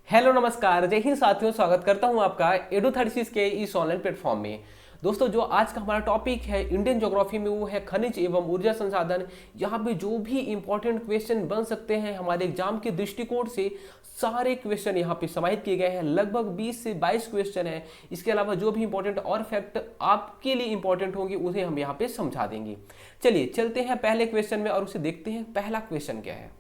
Hello नमस्कार, जय हिंद साथियों। स्वागत करता हूं आपका एडू36 के इस ऑनलाइन प्लेटफॉर्म में। दोस्तों, जो आज का हमारा टॉपिक है इंडियन ज्योग्राफी में, वो है खनिज एवं ऊर्जा संसाधन। यहाँ पे जो भी इंपॉर्टेंट क्वेश्चन बन सकते हैं हमारे एग्जाम के दृष्टिकोण से, सारे क्वेश्चन यहाँ पे समाहित किए गए हैं। लगभग 20 से 22 क्वेश्चन है। इसके अलावा जो भी इंपॉर्टेंट और फैक्ट आपके लिए इंपॉर्टेंट होंगे उसे हम यहाँ पे समझा देंगे। चलिए चलते हैं पहले क्वेश्चन में और उसे देखते हैं। पहला क्वेश्चन क्या है।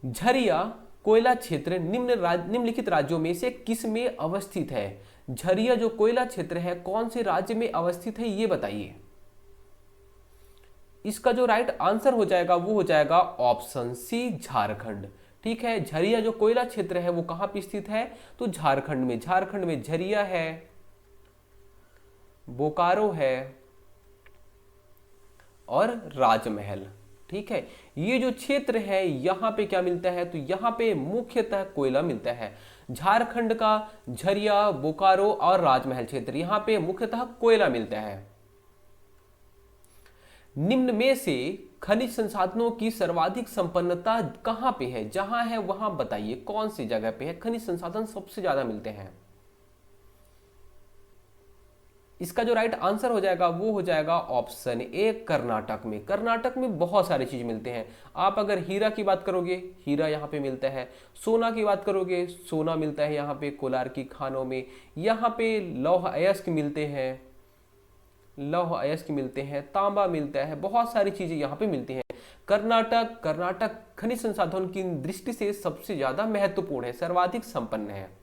झरिया कोयला क्षेत्र निम्नलिखित राज्यों में से किस में अवस्थित है। झरिया जो कोयला क्षेत्र है कौन से राज्य में अवस्थित है, ये बताइए। इसका जो राइट आंसर हो जाएगा वो हो जाएगा ऑप्शन सी, झारखंड। ठीक है, झरिया जो कोयला क्षेत्र है वो कहां पे स्थित है, तो झारखंड में। झारखंड में झरिया है, बोकारो है और राजमहल। ठीक है, ये जो क्षेत्र है यहाँ पे क्या मिलता है, तो यहाँ पे मुख्यतः कोयला मिलता है। झारखंड का झरिया, बोकारो और राजमहल क्षेत्र, यहाँ पे मुख्यतः कोयला मिलता है। निम्न में से खनिज संसाधनों की सर्वाधिक संपन्नता कहां पे है। जहां है वहां बताइए कौन सी जगह पे है खनिज संसाधन सबसे ज्यादा मिलते हैं। इसका जो राइट आंसर हो जाएगा वो हो जाएगा ऑप्शन ए, कर्नाटक में। कर्नाटक में बहुत सारी चीज मिलते हैं। आप अगर हीरा की बात करोगे, हीरा यहाँ पे मिलता है। सोना की बात करोगे, सोना मिलता है यहाँ पे कोलार की खानों में। यहाँ पे लौह अयस्क मिलते हैं, लौह अयस्क मिलते हैं, तांबा मिलता है, बहुत सारी चीजें यहाँ पे मिलती हैं। कर्नाटक खनिज संसाधन की दृष्टि से सबसे ज्यादा महत्वपूर्ण है, सर्वाधिक संपन्न है।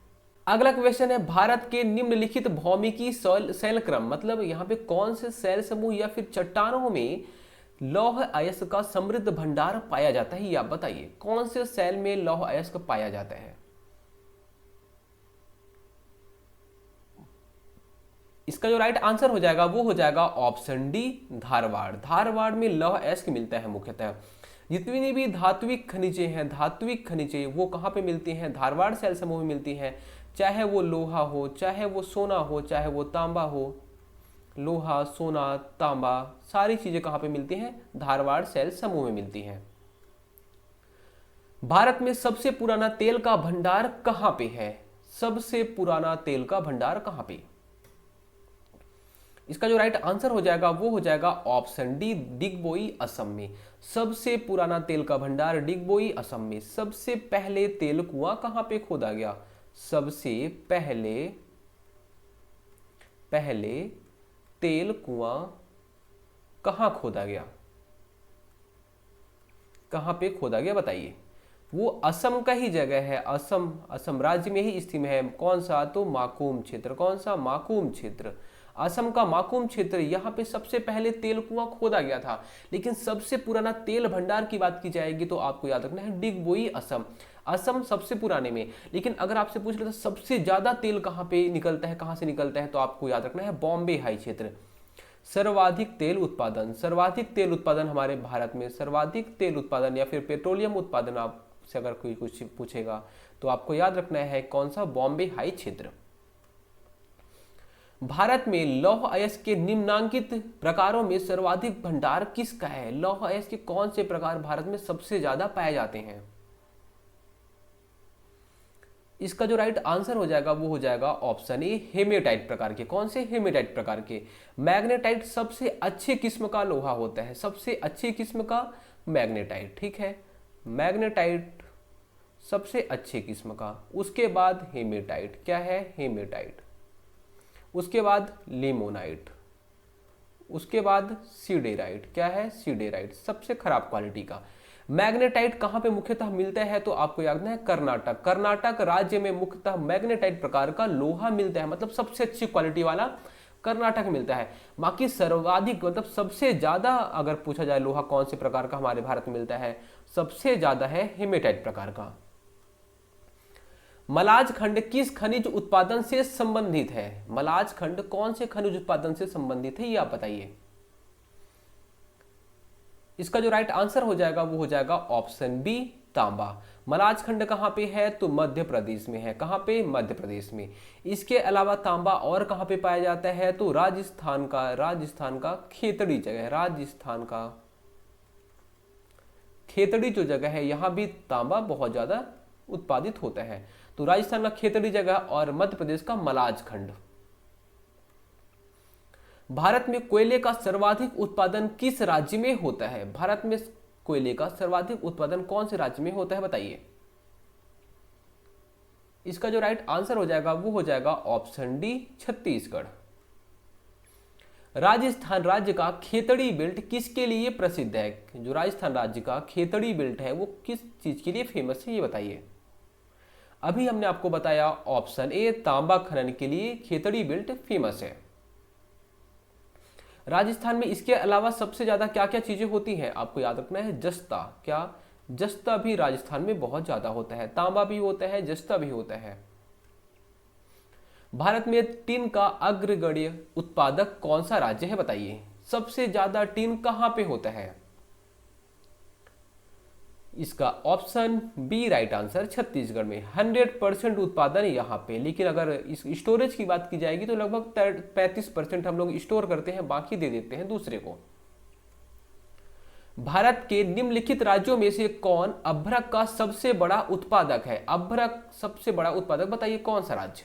अगला क्वेश्चन है, भारत के निम्नलिखित भौमिकी शैल क्रम, मतलब यहाँ पे कौन से शैल समूह या फिर चट्टानों में लौह अयस्क का समृद्ध भंडार पाया जाता है, ये आप बताइए। कौन से शैल में लौह अयस्क पाया जाता है। इसका जो राइट आंसर हो जाएगा वो हो जाएगा ऑप्शन डी, धारवाड़। धारवाड़ में लौह अयस्क मिलता है मुख्यतः। जितनी भी धात्विक खनिजें हैं, धात्विक खनिजें वो कहाँ पे मिलती हैं, धारवाड़ शैल समूह में मिलती हैं। चाहे वो लोहा हो, चाहे वो सोना हो, चाहे वो तांबा हो। लोहा, सोना, तांबा सारी चीजें कहाँ पे मिलती हैं, धारवाड़ शैल समूह में मिलती हैं। भारत में सबसे पुराना तेल का भंडार कहाँ पे है। सबसे पुराना तेल का भंडार कहाँ पे। इसका जो राइट आंसर हो जाएगा वो हो जाएगा ऑप्शन डी, डिगबोई, असम में। सबसे पुराना तेल का भंडार डिगबोई, असम में। सबसे पहले तेल कुआं कहां पे खोदा गया। सबसे पहले तेल कुआं कहां खोदा गया, कहां पे खोदा गया बताइए। वो असम का ही जगह है, असम राज्य में ही स्थित है। कौन सा, तो माकुम क्षेत्र। कौन सा, माकुम क्षेत्र। असम का माकुम क्षेत्र, यहाँ पे सबसे पहले तेल कुआं खोदा गया था। लेकिन सबसे पुराना तेल भंडार की बात की जाएगी तो आपको याद रखना है डिगबोई, असम। असम सबसे पुराने में। लेकिन अगर आपसे पूछ लेता सबसे ज्यादा तेल कहाँ पे निकलता है, कहाँ से निकलता है, तो आपको याद रखना है बॉम्बे हाई क्षेत्र। सर्वाधिक तेल उत्पादन हमारे भारत में, सर्वाधिक तेल उत्पादन या फिर पेट्रोलियम उत्पादन आपसे अगर कोई कुछ पूछेगा तो आपको याद रखना है कौन सा, बॉम्बे हाई क्षेत्र। भारत में लौह अयस्क के निम्नांकित प्रकारों में सर्वाधिक भंडार किसका है। लौह अयस्क के कौन से प्रकार भारत में सबसे ज्यादा पाए जाते हैं। इसका जो राइट आंसर हो जाएगा वो हो जाएगा ऑप्शन ए, हेमेटाइट प्रकार के। कौन से, हेमेटाइट प्रकार के। मैग्नेटाइट सबसे अच्छे किस्म का लोहा होता है, सबसे अच्छी किस्म का मैग्नेटाइट। ठीक है, मैग्नेटाइट सबसे अच्छे किस्म का। उसके बाद हेमेटाइट, क्या है, हेमेटाइट। उसके बाद लिमोनाइट, उसके बाद सीडेराइट, क्या है, सीडेराइट सबसे खराब क्वालिटी का। मैग्नेटाइट कहां पे मुख्यतः मिलता है, तो आपको याद रखना है कर्नाटक। कर्नाटक राज्य में मुख्यतः मैग्नेटाइट प्रकार का लोहा मिलता है, मतलब सबसे अच्छी क्वालिटी वाला कर्नाटक मिलता है। बाकी सर्वाधिक मतलब सबसे ज्यादा अगर पूछा जाए लोहा कौन से प्रकार का हमारे भारत में मिलता है, सबसे ज्यादा है हेमेटाइट प्रकार का। मलाज खंड किस खनिज उत्पादन से संबंधित है। मलाज खंड कौन से खनिज उत्पादन से संबंधित है, ये आप बताइए। इसका जो राइट आंसर हो जाएगा वो हो जाएगा ऑप्शन बी, तांबा। मलाज खंड कहां पे है, तो मध्य प्रदेश में है। कहां पे, मध्य प्रदेश में। इसके अलावा तांबा और कहां पे पाया जाता है, तो राजस्थान का खेतड़ी जगह, राजस्थान का खेतड़ी जो जगह है यहां भी तांबा बहुत ज्यादा उत्पादित होता है? तो राजस्थान का खेतड़ी जगह और मध्य प्रदेश का मलाज खंड। भारत में कोयले का सर्वाधिक उत्पादन किस राज्य में होता है? भारत में कोयले का सर्वाधिक उत्पादन कौन से राज्य में होता है बताइए? इसका जो राइट आंसर हो जाएगा वो हो जाएगा ऑप्शन डी, छत्तीसगढ़। राजस्थान राज्य का खेतड़ी बेल्ट किसके लिए प्रसिद्ध है? जो राजस्थान राज्य का खेतड़ी बेल्ट है वो किस चीज के लिए फेमस है ये बताइए। अभी हमने आपको बताया ऑप्शन ए, तांबा खनन के लिए खेतड़ी बेल्ट फेमस है। राजस्थान में इसके अलावा सबसे ज्यादा क्या क्या चीजें होती हैं आपको याद रखना है। जस्ता, क्या जस्ता भी राजस्थान में बहुत ज्यादा होता है, तांबा भी होता है, जस्ता भी होता है। भारत में टिन का अग्रगण्य उत्पादक कौन सा राज्य है बताइए? सबसे ज्यादा टिन कहां पे होता है? इसका option B right answer, Chhattisgarh में 100% उत्पादन यहां पे। लेकिन अगर इस स्टोरेज की बात की जाएगी तो लगभग 35% हम लोग स्टोर करते हैं, बाकी दे देते हैं दूसरे को। भारत के निम्नलिखित राज्यों में से कौन अभ्रक का सबसे बड़ा उत्पादक है? अभ्रक सबसे बड़ा उत्पादक बताइए कौन सा राज्य?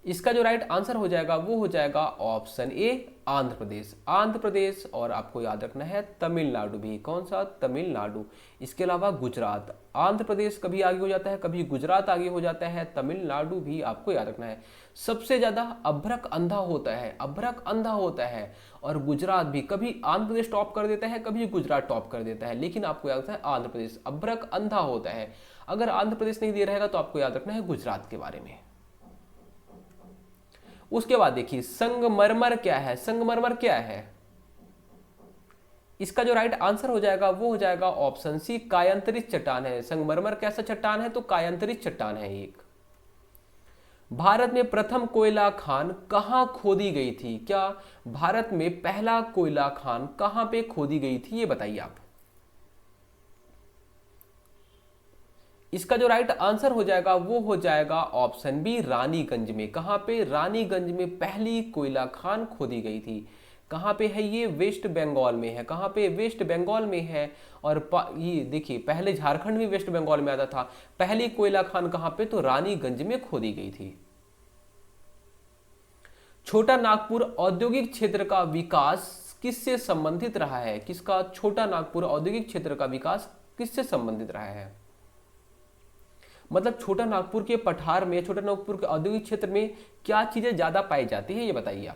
इसका जो राइट आंसर हो जाएगा वो हो जाएगा ऑप्शन ए, आंध्र प्रदेश। आंध्र प्रदेश और आपको याद रखना है तमिलनाडु भी। कौन सा? तमिलनाडु। इसके अलावा गुजरात। आंध्र प्रदेश कभी आगे हो जाता है, कभी गुजरात आगे हो जाता है, तमिलनाडु भी आपको याद रखना है। सबसे ज्यादा अभ्रक अंधा होता है, अभ्रक अंधा होता है। और गुजरात भी, कभी आंध्र प्रदेश टॉप कर देता है, कभी गुजरात टॉप कर देता है, लेकिन आपको याद रखना है आंध्र प्रदेश अभ्रक अंधा होता है। अगर आंध्र प्रदेश नहीं दे रहेगा तो आपको याद रखना है गुजरात के बारे में। उसके बाद देखिए संगमरमर क्या है? संगमरमर क्या है? इसका जो राइट आंसर हो जाएगा वो हो जाएगा ऑप्शन सी, कायांतरित चट्टान है। संगमरमर कैसा चट्टान है? तो कायांतरित चट्टान है एक। भारत में प्रथम कोयला खान कहां खोदी गई थी? क्या भारत में पहला कोयला खान कहां पे खोदी गई थी ये बताइए आप। इसका जो राइट आंसर हो जाएगा वो हो जाएगा ऑप्शन बी, रानीगंज में। कहां पे? रानीगंज में पहली कोयला खान खोदी गई थी। कहां पे है ये? वेस्ट बंगाल में है। कहां पे? वेस्ट बंगाल में है। और ये देखिए पहले झारखंड भी वेस्ट बंगाल में आता था। पहली कोयला खान कहां पे? तो रानीगंज में खोदी गई थी। छोटा नागपुर औद्योगिक क्षेत्र का विकास किससे संबंधित रहा है? किसका? छोटा नागपुर औद्योगिक क्षेत्र का विकास किससे संबंधित रहा है? मतलब छोटा नागपुर के पठार में, छोटा नागपुर के औद्योगिक क्षेत्र में क्या चीजें ज्यादा पाई जाती है ये बताइए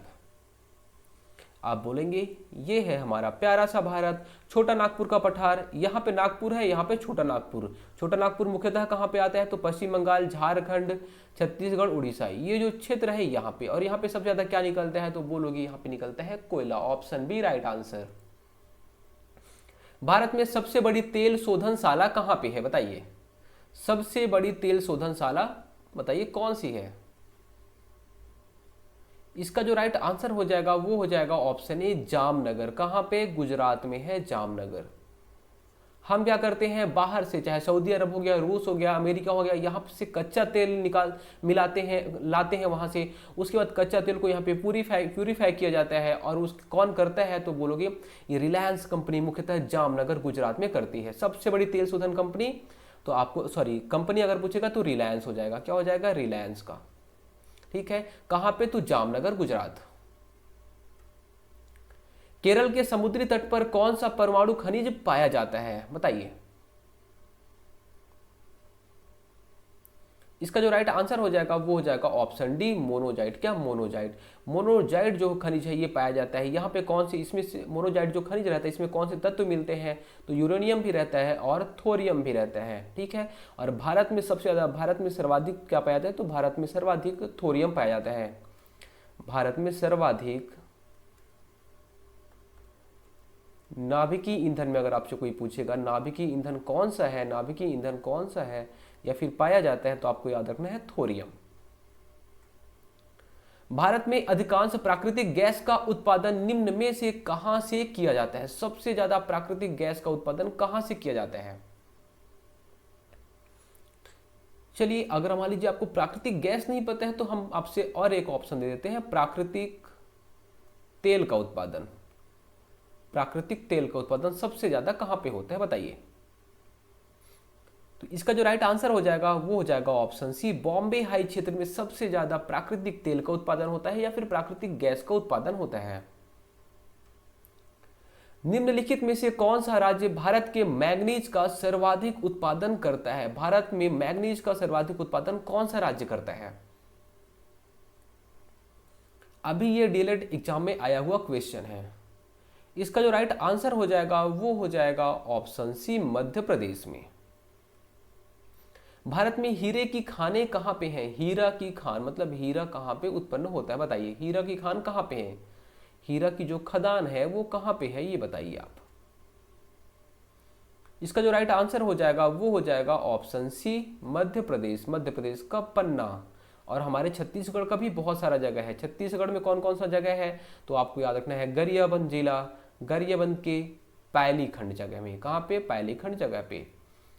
आप बोलेंगे ये है हमारा प्यारा सा भारत, छोटा नागपुर का पठार। यहाँ पे नागपुर है, यहाँ पे छोटा नागपुर। छोटा नागपुर मुख्यतः कहाँ पे आता है? तो पश्चिम बंगाल, झारखंड, छत्तीसगढ़, उड़ीसा, ये जो क्षेत्र है यहाँ पे। और यहाँ पे सबसे ज्यादा क्या निकलता है? तो बोलोगे यहाँ पे निकलता है कोयला। Option B right answer. Bharat में सबसे बड़ी तेल शोधनशाला कहाँ पे है बताइए? सबसे बड़ी तेल शोधनशाला बताइए कौन सी है? इसका जो राइट आंसर हो जाएगा वो हो जाएगा ऑप्शन ए, जामनगर। कहां पे? गुजरात में है जामनगर। हम क्या करते हैं बाहर से, चाहे सऊदी अरब हो गया, रूस हो गया, अमेरिका हो गया, यहाँ से कच्चा तेल मिलाते हैं, लाते हैं वहां से। उसके बाद कच्चा तेल को यहाँ पे प्यूरिफाई किया जाता है। और उस कौन करता है? तो बोलोगे ये रिलायंस कंपनी मुख्यतः जामनगर गुजरात में करती है। सबसे बड़ी तेल शोधन कंपनी तो आपको, सॉरी कंपनी अगर पूछेगा तो रिलायंस हो जाएगा। क्या हो जाएगा? रिलायंस का। ठीक है, कहां पे? तो जामनगर गुजरात। केरल के समुद्री तट पर कौन सा परमाणु खनिज पाया जाता है बताइए? इसका जो राइट आंसर हो जाएगा वो हो जाएगा ऑप्शन डी, मोनोजाइट। क्या? मोनोजाइट। मोनोजाइट जो खनिज है ये पाया जाता है यहाँ पे। कौन सी? इसमें से मोनोजाइट जो खनिज रहता है इसमें कौन से तत्व मिलते हैं? तो यूरेनियम भी रहता है और थोरियम भी रहता है। ठीक है, और भारत में सबसे ज्यादा, भारत में सर्वाधिक क्या पाया जाता है? तो भारत में सर्वाधिक थोरियम पाया जाता है। भारत में सर्वाधिक नाभिकीय ईंधन में अगर आपसे कोई पूछेगा नाभिकीय ईंधन कौन सा है, नाभिकीय ईंधन कौन सा है या फिर पाया जाता है, तो आपको याद रखना है थोरियम। भारत में अधिकांश प्राकृतिक गैस का उत्पादन निम्न में से कहां से किया जाता है? सबसे ज्यादा प्राकृतिक गैस का उत्पादन कहां से किया जाता है? चलिए, अगर मान लीजिए आपको प्राकृतिक गैस नहीं पता है तो हम आपसे और एक ऑप्शन दे देते हैं, प्राकृतिक तेल का उत्पादन। प्राकृतिक तेल का उत्पादन सबसे ज्यादा कहां पे होता है बताइए? तो इसका जो राइट आंसर हो जाएगा वो हो जाएगा ऑप्शन सी, बॉम्बे हाई क्षेत्र में सबसे ज्यादा प्राकृतिक तेल का उत्पादन होता है या फिर प्राकृतिक गैस का उत्पादन होता है। निम्नलिखित में से कौन सा राज्य भारत के मैग्नीज का सर्वाधिक उत्पादन करता है? भारत में मैग्नीज का सर्वाधिक उत्पादन कौन सा राज्य करता है? अभी ये डीएलएड एग्जाम में आया हुआ क्वेश्चन है। इसका जो राइट आंसर हो जाएगा वो हो जाएगा ऑप्शन सी, मध्य प्रदेश में। भारत में हीरे की खानें कहां पे हैं? हीरा की खान मतलब हीरा कहां पे उत्पन्न होता है, बताइए। हीरा की खान कहां पे है? हीरा की जो खदान है वो कहां पे है, ये बताइए आप। इसका जो राइट आंसर हो जाएगा वो हो जाएगा ऑप्शन सी, मध्य प्रदेश। मध्य प्रदेश का पन्ना। और हमारे छत्तीसगढ़ का भी बहुत सारा जगह है। छत्तीसगढ़ में कौन कौन सा जगह है तो आपको याद रखना है, गरियाबंद जिला, गरियाबंद के पैलीखंड जगह में। कहाँ पे? पैलीखंड जगह पे।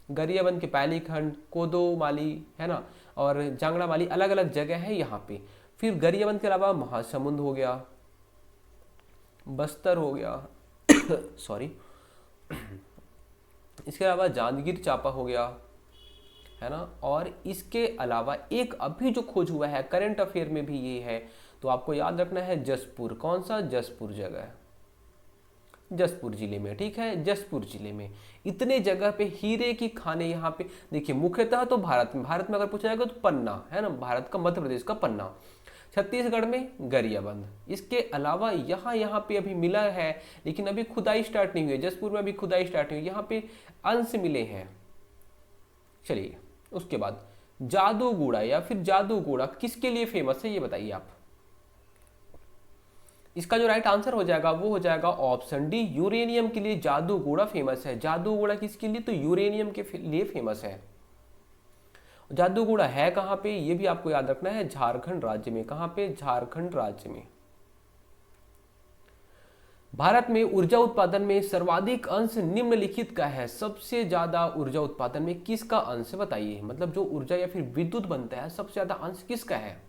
गरियाबंद के पैलीखंड, कोदोमाली है ना, और जांगड़ामाली अलग अलग जगह है यहाँ पे। फिर गरियाबंद के अलावा महासमुंद हो गया, बस्तर हो गया सॉरी इसके अलावा जांजगीर चांपा हो गया, है ना। और इसके अलावा एक अभी जो खोज हुआ है करंट अफेयर में भी ये है, तो आपको याद रखना है जसपुर। कौन सा? जसपुर जगह है, जसपुर जिले में, ठीक है, जसपुर जिले में। इतने जगह पे हीरे की खानें यहाँ पे देखिए। मुख्यतः तो भारत में अगर पूछा जाएगा तो पन्ना, है ना, भारत का, मध्य प्रदेश का पन्ना। छत्तीसगढ़ में गरियाबंद। इसके अलावा यहाँ पे अभी मिला है, लेकिन अभी खुदाई स्टार्ट नहीं हुई है। जसपुर में अभी खुदाई स्टार्ट नहीं हुई, यहाँ पे अंश मिले हैं। चलिए, उसके बाद जादूगोड़ा या फिर जादूगोड़ा किसके लिए फेमस है, ये बताइए आप। इसका जो राइट आंसर हो जाएगा वो हो जाएगा ऑप्शन डी, यूरेनियम के लिए जादूगोड़ा फेमस है। जादूगोड़ा किसके लिए? तो यूरेनियम के लिए फेमस है। जादूगोड़ा है कहां पे, ये भी आपको याद रखना है, झारखंड राज्य में। कहां पे? झारखंड राज्य में। भारत में ऊर्जा उत्पादन में सर्वाधिक अंश निम्नलिखित का है। सबसे ज्यादा ऊर्जा उत्पादन में किसका अंश, बताइए। मतलब जो ऊर्जा या फिर विद्युत बनता है, सबसे ज्यादा अंश किसका है?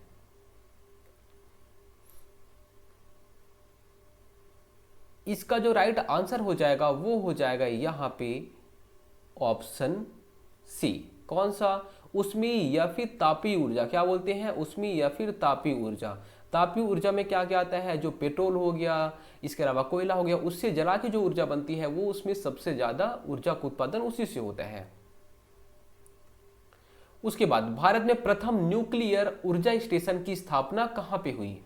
इसका जो राइट आंसर हो जाएगा वो हो जाएगा यहां पे ऑप्शन सी। कौन सा? उष्मीय या फिर तापीय ऊर्जा। क्या बोलते हैं? उष्मीय या फिर तापीय ऊर्जा। तापीय ऊर्जा में क्या क्या आता है? जो पेट्रोल हो गया, इसके अलावा कोयला हो गया, उससे जला के जो ऊर्जा बनती है वो, उसमें सबसे ज्यादा ऊर्जा का उत्पादन उसी से होता है। उसके बाद भारत में प्रथम न्यूक्लियर ऊर्जा स्टेशन की स्थापना कहां पे हुई?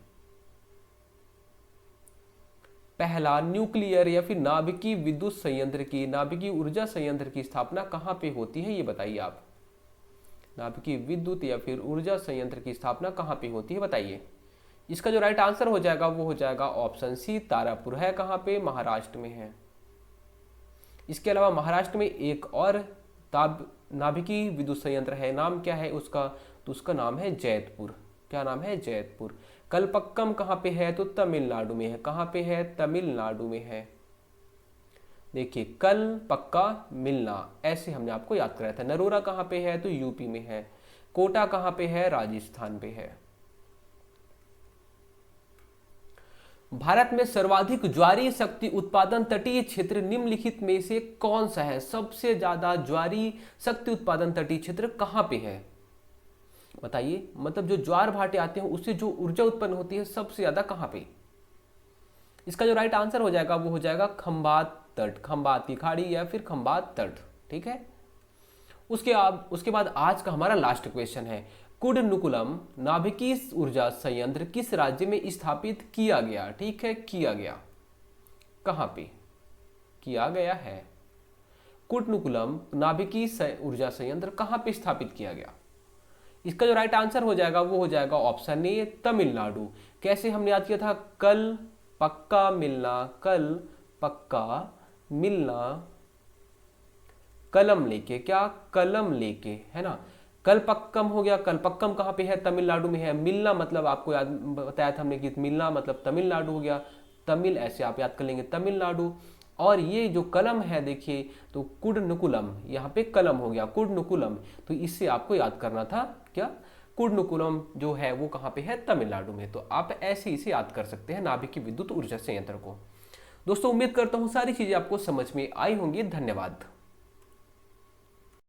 पहला न्यूक्लियर या फिर नाभिकीय विद्युत संयंत्र की, नाभिकीय ऊर्जा संयंत्र की स्थापना कहां पे होती है, ये बताइए आप। नाभिकीय विद्युत या फिर ऊर्जा संयंत्र की स्थापना कहां पे होती है, बताइए। इसका जो राइट आंसर हो जाएगा वो हो जाएगा ऑप्शन सी, तारापुर। है कहां पे? महाराष्ट्र में है। इसके अलावा महाराष्ट्र में एक और नाभिकीय विद्युत संयंत्र है, नाम क्या है उसका? तो उसका नाम है जैतपुर। क्या नाम है? जैतपुर। कलपक्कम कहां पे है? तो तमिलनाडु में है। कहां पे है? तमिलनाडु में है। देखिए, कल पक्का मिलना, ऐसे हमने आपको याद कराया था। नरोरा कहां पे है? तो यूपी में है। कोटा कहां पे है? राजस्थान पे है। भारत में सर्वाधिक ज्वारीय शक्ति उत्पादन तटीय क्षेत्र निम्नलिखित में से कौन सा है? सबसे ज्यादा ज्वारीय शक्ति उत्पादन तटीय क्षेत्र कहां पे है, बताइए। मतलब जो ज्वार भाटे आते हैं उससे जो ऊर्जा उत्पन्न होती है सबसे ज्यादा कहां पे? इसका जो राइट आंसर हो जाएगा वो हो जाएगा खंबात तट, खंबात की खाड़ी या फिर खंबात तट, ठीक है। उसके बाद आज का हमारा लास्ट क्वेश्चन है, कुडनुकुलम नाभिकीय ऊर्जा संयंत्र किस राज्य में स्थापित किया गया? ठीक है, किया गया। कहां पे किया गया है? कुडनुकुलम नाभिकीय ऊर्जा संयंत्र कहां पे स्थापित किया गया? इसका जो राइट आंसर हो जाएगा वो हो जाएगा ऑप्शन ए, तमिलनाडु। कैसे हमने याद किया था? कल पक्का मिलना, कल पक्का मिलना, कलम लेके, क्या? कलम लेके, है ना। कलपक्कम हो गया। कलपक्कम कहां पे है? तमिलनाडु में है। मिलना मतलब आपको याद बताया था हमने कि मिलना मतलब तमिलनाडु हो गया। तमिल ऐसे आप याद कर लेंगे, तमिलनाडु। और ये जो कलम है देखिए, तो कुडनुकुलम, यहाँ पे कलम हो गया, कुडनुकुलम, तो इससे आपको याद करना था क्या? कुडनुकुलम जो है वो कहाँ पे है? तमिलनाडु में। तो आप ऐसे इसे याद कर सकते हैं नाभिकीय विद्युत ऊर्जा संयंत्र को। दोस्तों, उम्मीद करता हूँ सारी चीजें आपको समझ में आई होंगी। धन्यवाद।